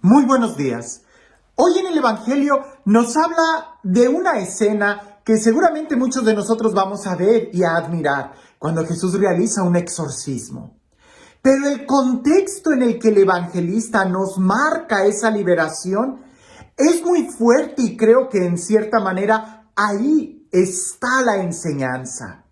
Muy buenos días. Hoy en el Evangelio nos habla de una escena que seguramente muchos de nosotros vamos a ver y a admirar cuando Jesús realiza un exorcismo. Pero el contexto en el que el evangelista nos marca esa liberación es muy fuerte y creo que en cierta manera ahí está la enseñanza.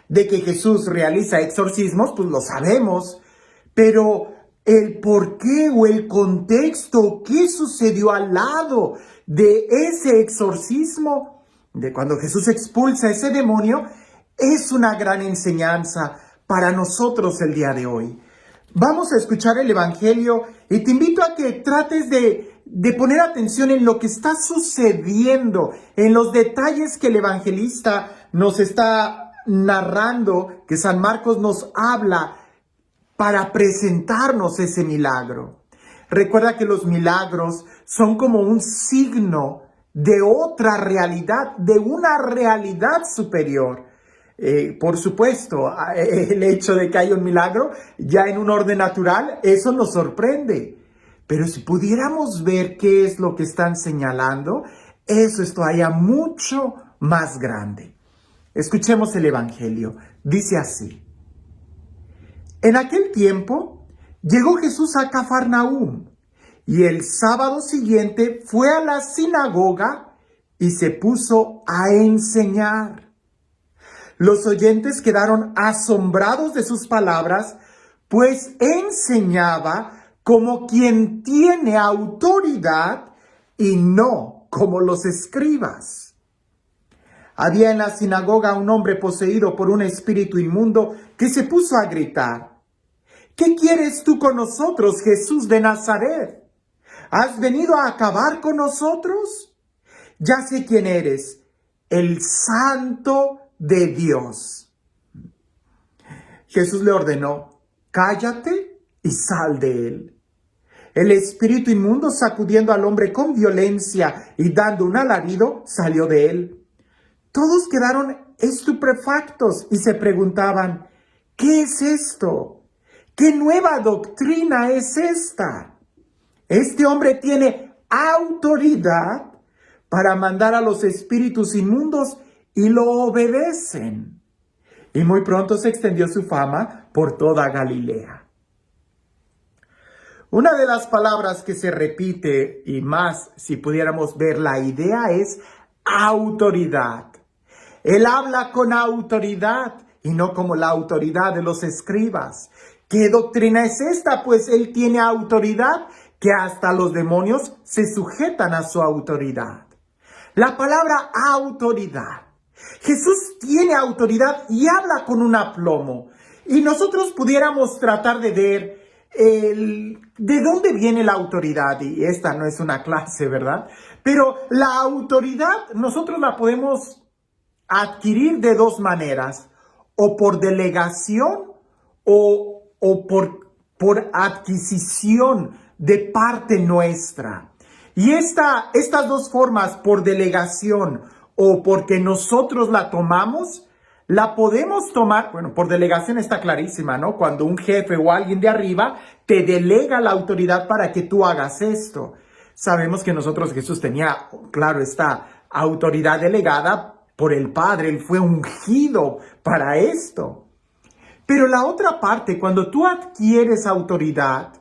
De que Jesús realiza exorcismos, pues lo sabemos, pero el por qué o el contexto, qué sucedió al lado de ese exorcismo, de cuando Jesús expulsa a ese demonio, es una gran enseñanza para nosotros el día de hoy. Vamos a escuchar el Evangelio y te invito a que trates de poner atención en lo que está sucediendo, en los detalles que el evangelista nos está narrando, que San Marcos nos habla para presentarnos ese milagro. Recuerda que los milagros son como un signo de otra realidad, de una realidad superior. Por supuesto, el hecho de que haya un milagro ya en un orden natural, eso nos sorprende. Pero si pudiéramos ver qué es lo que están señalando, eso es todavía mucho más grande. Escuchemos el Evangelio. Dice así: En aquel tiempo llegó Jesús a Cafarnaúm, y el sábado siguiente fue a la sinagoga y se puso a enseñar. Los oyentes quedaron asombrados de sus palabras, pues enseñaba como quien tiene autoridad y no como los escribas. Había en la sinagoga un hombre poseído por un espíritu inmundo que se puso a gritar: ¿Qué quieres tú con nosotros, Jesús de Nazaret? ¿Has venido a acabar con nosotros? Ya sé quién eres, el Santo de Dios. Jesús le ordenó: cállate y sal de él. El espíritu inmundo, sacudiendo al hombre con violencia y dando un alarido, salió de él. Todos quedaron estupefactos y se preguntaban: ¿qué es esto? ¿Qué nueva doctrina es esta? Este hombre tiene autoridad para mandar a los espíritus inmundos y lo obedecen. Y muy pronto se extendió su fama por toda Galilea. Una de las palabras que se repite, y más si pudiéramos ver la idea, es autoridad. Él habla con autoridad y no como la autoridad de los escribas. ¿Qué doctrina es esta? Pues él tiene autoridad que hasta los demonios se sujetan a su autoridad. La palabra autoridad. Jesús tiene autoridad y habla con un aplomo. Y nosotros pudiéramos tratar de ver de dónde viene la autoridad. Y esta no es una clase, ¿verdad? Pero la autoridad nosotros la podemos adquirir de dos maneras: o por delegación o por adquisición de parte nuestra. Y estas dos formas, por delegación o porque nosotros la tomamos, la podemos tomar, bueno, por delegación está clarísima, ¿no? Cuando un jefe o alguien de arriba te delega la autoridad para que tú hagas esto. Sabemos que Jesús tenía, claro, esta autoridad delegada por el Padre. Él fue ungido para esto. Pero la otra parte, cuando tú adquieres autoridad,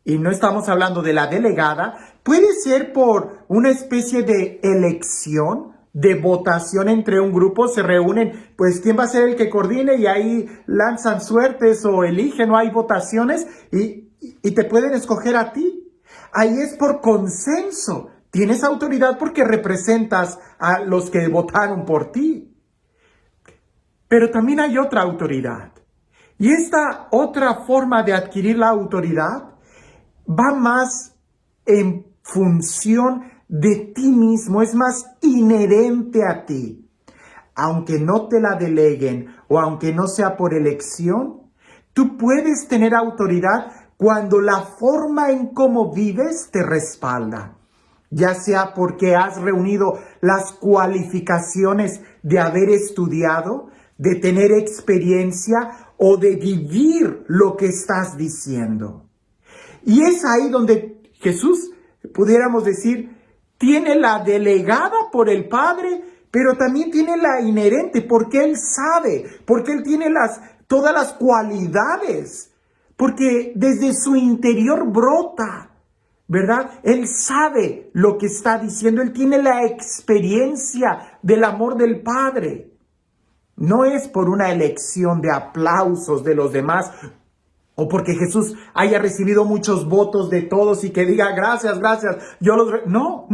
y no estamos hablando de la delegada, puede ser por una especie de elección, de votación entre un grupo. Se reúnen, pues quién va a ser el que coordine, y ahí lanzan suertes o eligen, o hay votaciones y te pueden escoger a ti. Ahí es por consenso. Tienes autoridad porque representas a los que votaron por ti. Pero también hay otra autoridad. Y esta otra forma de adquirir la autoridad va más en función de ti mismo, es más inherente a ti. Aunque no te la deleguen o aunque no sea por elección, tú puedes tener autoridad cuando la forma en cómo vives te respalda. Ya sea porque has reunido las cualificaciones de haber estudiado, de tener experiencia o de vivir lo que estás diciendo. Y es ahí donde Jesús, pudiéramos decir, tiene la delegada por el Padre, pero también tiene la inherente, porque Él sabe, porque Él tiene todas las cualidades, porque desde su interior brota, ¿verdad? Él sabe lo que está diciendo, Él tiene la experiencia del amor del Padre. No es por una elección de aplausos de los demás, o porque Jesús haya recibido muchos votos de todos y que diga gracias, gracias, no,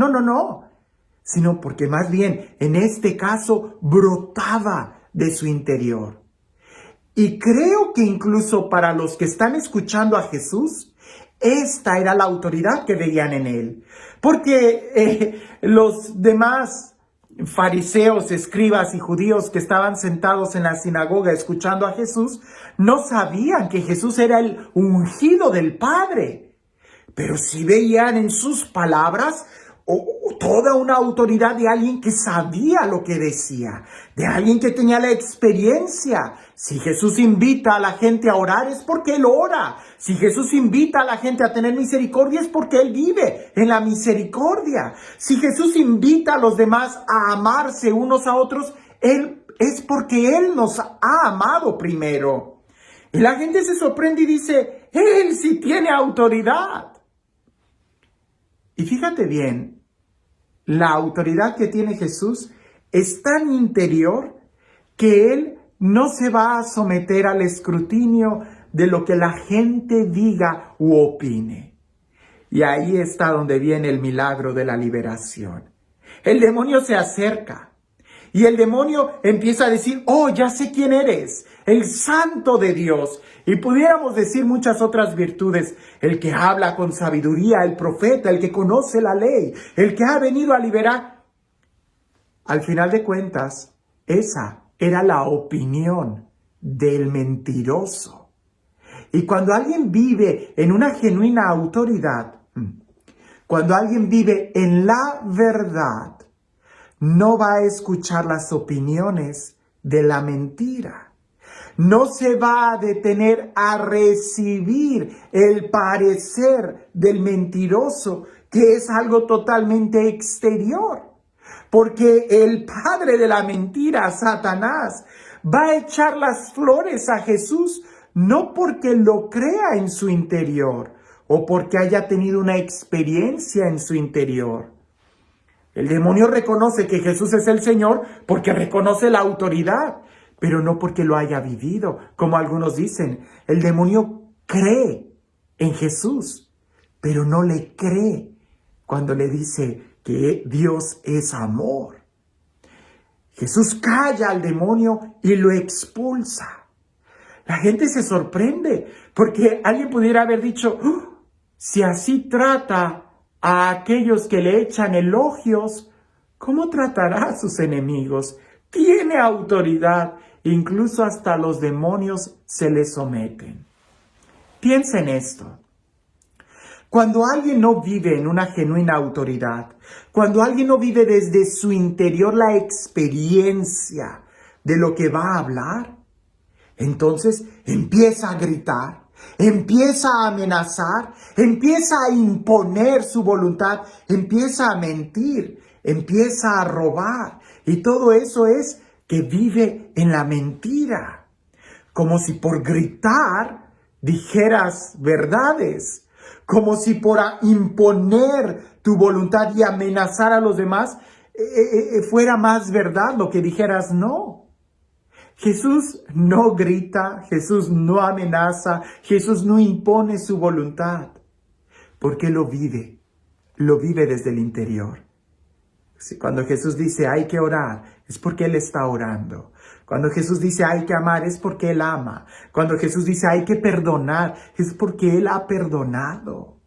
sino porque más bien en este caso brotaba de su interior. Y creo que incluso para los que están escuchando a Jesús, esta era la autoridad que veían en Él. Porque los demás fariseos, escribas y judíos que estaban sentados en la sinagoga escuchando a Jesús, no sabían que Jesús era el ungido del Padre. Pero sí veían en sus palabras toda una autoridad de alguien que sabía lo que decía, de alguien que tenía la experiencia. Si Jesús invita a la gente a orar es porque Él ora. Si Jesús invita a la gente a tener misericordia es porque Él vive en la misericordia. Si Jesús invita a los demás a amarse unos a otros, es porque Él nos ha amado primero. Y la gente se sorprende y dice, Él sí tiene autoridad. Y fíjate bien, la autoridad que tiene Jesús es tan interior que Él no se va a someter al escrutinio de lo que la gente diga u opine. Y ahí está donde viene el milagro de la liberación. El demonio se acerca y el demonio empieza a decir, oh, ya sé quién eres, el Santo de Dios. Y pudiéramos decir muchas otras virtudes, el que habla con sabiduría, el profeta, el que conoce la ley, el que ha venido a liberar. Al final de cuentas, esa era la opinión del mentiroso. Y cuando alguien vive en una genuina autoridad, cuando alguien vive en la verdad, no va a escuchar las opiniones de la mentira. No se va a detener a recibir el parecer del mentiroso, que es algo totalmente exterior. Porque el padre de la mentira, Satanás, va a echar las flores a Jesús, no porque lo crea en su interior o porque haya tenido una experiencia en su interior. El demonio reconoce que Jesús es el Señor porque reconoce la autoridad, pero no porque lo haya vivido, como algunos dicen. El demonio cree en Jesús, pero no le cree cuando le dice que Dios es amor. Jesús calla al demonio y lo expulsa. La gente se sorprende porque alguien pudiera haber dicho, si así trata a aquellos que le echan elogios, ¿cómo tratará a sus enemigos? Tiene autoridad, incluso hasta los demonios se le someten. Piensa en esto. Cuando alguien no vive en una genuina autoridad, cuando alguien no vive desde su interior la experiencia de lo que va a hablar, entonces empieza a gritar, empieza a amenazar, empieza a imponer su voluntad, empieza a mentir, empieza a robar. Y todo eso es que vive en la mentira. Como si por gritar dijeras verdades. Como si por imponer tu voluntad y amenazar a los demás fuera más verdad lo que dijeras no. Jesús no grita, Jesús no amenaza, Jesús no impone su voluntad, porque lo vive desde el interior. Cuando Jesús dice hay que orar, es porque Él está orando. Cuando Jesús dice hay que amar, es porque Él ama. Cuando Jesús dice hay que perdonar, es porque Él ha perdonado.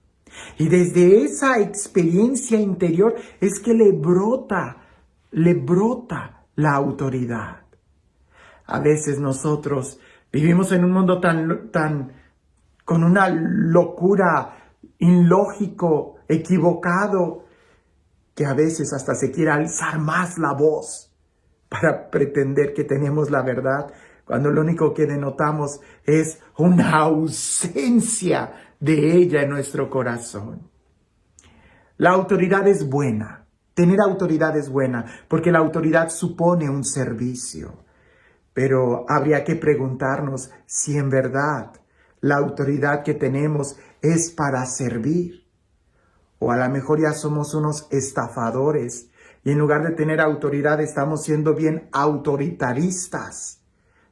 Y desde esa experiencia interior es que le brota la autoridad. A veces nosotros vivimos en un mundo con una locura ilógico, equivocado, que a veces hasta se quiere alzar más la voz para pretender que tenemos la verdad, cuando lo único que denotamos es una ausencia de ella en nuestro corazón. La autoridad es buena. Tener autoridad es buena porque la autoridad supone un servicio. Pero habría que preguntarnos si en verdad la autoridad que tenemos es para servir. O a lo mejor ya somos unos estafadores y en lugar de tener autoridad estamos siendo bien autoritaristas,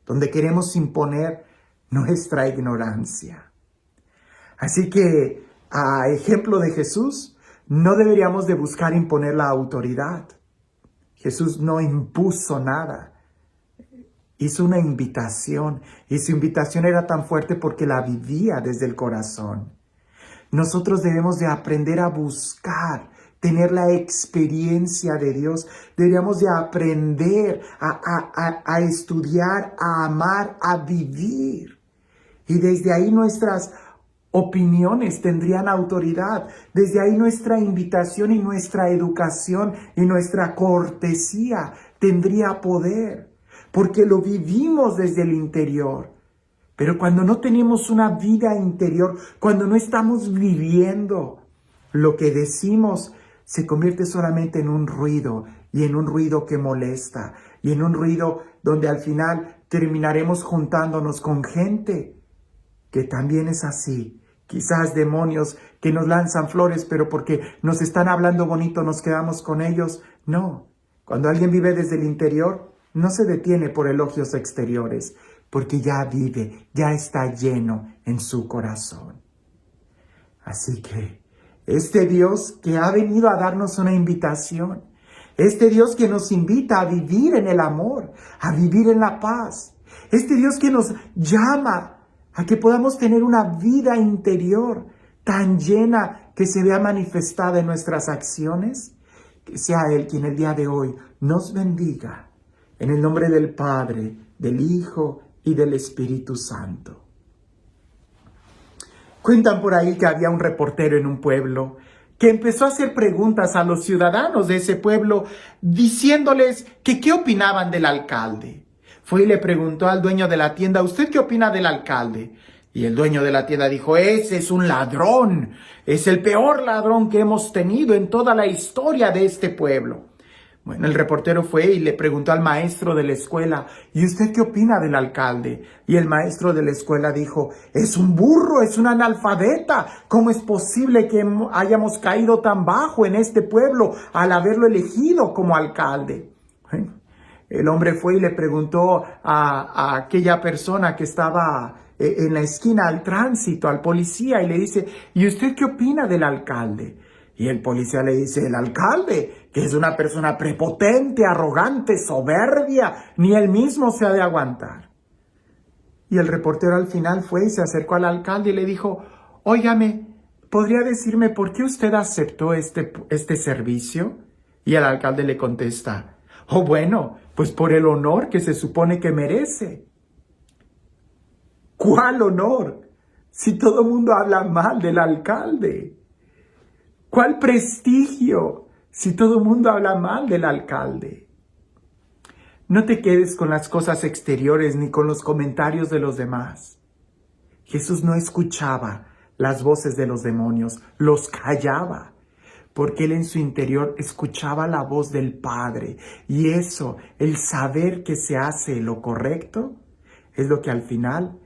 donde queremos imponer nuestra ignorancia. Así que, a ejemplo de Jesús, no deberíamos de buscar imponer la autoridad. Jesús no impuso nada. Hizo una invitación y su invitación era tan fuerte porque la vivía desde el corazón. Nosotros debemos de aprender a buscar, tener la experiencia de Dios. Deberíamos de aprender a estudiar, a amar, a vivir. Y desde ahí nuestras opiniones tendrían autoridad. Desde ahí nuestra invitación y nuestra educación y nuestra cortesía tendría poder. Porque lo vivimos desde el interior. Pero cuando no tenemos una vida interior, cuando no estamos viviendo, lo que decimos se convierte solamente en un ruido, y en un ruido que molesta, y en un ruido donde al final terminaremos juntándonos con gente que también es así. Quizás demonios que nos lanzan flores, pero porque nos están hablando bonito nos quedamos con ellos. No, cuando alguien vive desde el interior, no se detiene por elogios exteriores, porque ya vive, ya está lleno en su corazón. Así que este Dios que ha venido a darnos una invitación, este Dios que nos invita a vivir en el amor, a vivir en la paz, este Dios que nos llama a que podamos tener una vida interior tan llena que se vea manifestada en nuestras acciones, que sea Él quien el día de hoy nos bendiga. En el nombre del Padre, del Hijo y del Espíritu Santo. Cuentan por ahí que había un reportero en un pueblo que empezó a hacer preguntas a los ciudadanos de ese pueblo diciéndoles que qué opinaban del alcalde. Fue y le preguntó al dueño de la tienda, ¿usted qué opina del alcalde? Y el dueño de la tienda dijo, ese es un ladrón, es el peor ladrón que hemos tenido en toda la historia de este pueblo. Bueno, el reportero fue y le preguntó al maestro de la escuela, ¿y usted qué opina del alcalde? Y el maestro de la escuela dijo, es un burro, es un analfabeta. ¿Cómo es posible que hayamos caído tan bajo en este pueblo al haberlo elegido como alcalde? Bueno, el hombre fue y le preguntó a aquella persona que estaba en la esquina al tránsito, al policía, y le dice, ¿y usted qué opina del alcalde? Y el policía le dice, el alcalde, que es una persona prepotente, arrogante, soberbia, ni él mismo se ha de aguantar. Y el reportero al final fue y se acercó al alcalde y le dijo, óigame, ¿podría decirme por qué usted aceptó este servicio? Y el alcalde le contesta, oh bueno, pues por el honor que se supone que merece. ¿Cuál honor? Si todo el mundo habla mal del alcalde. ¿Cuál prestigio si todo el mundo habla mal del alcalde? No te quedes con las cosas exteriores ni con los comentarios de los demás. Jesús no escuchaba las voces de los demonios, los callaba, porque Él en su interior escuchaba la voz del Padre. Y eso, el saber que se hace lo correcto, es lo que al final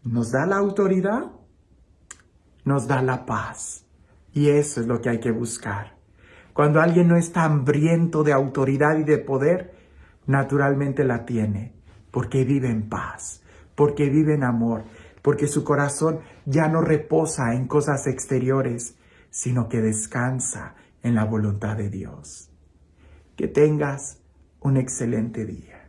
nos da la autoridad, nos da la paz. Y eso es lo que hay que buscar. Cuando alguien no está hambriento de autoridad y de poder, naturalmente la tiene, porque vive en paz, porque vive en amor, porque su corazón ya no reposa en cosas exteriores, sino que descansa en la voluntad de Dios. Que tengas un excelente día.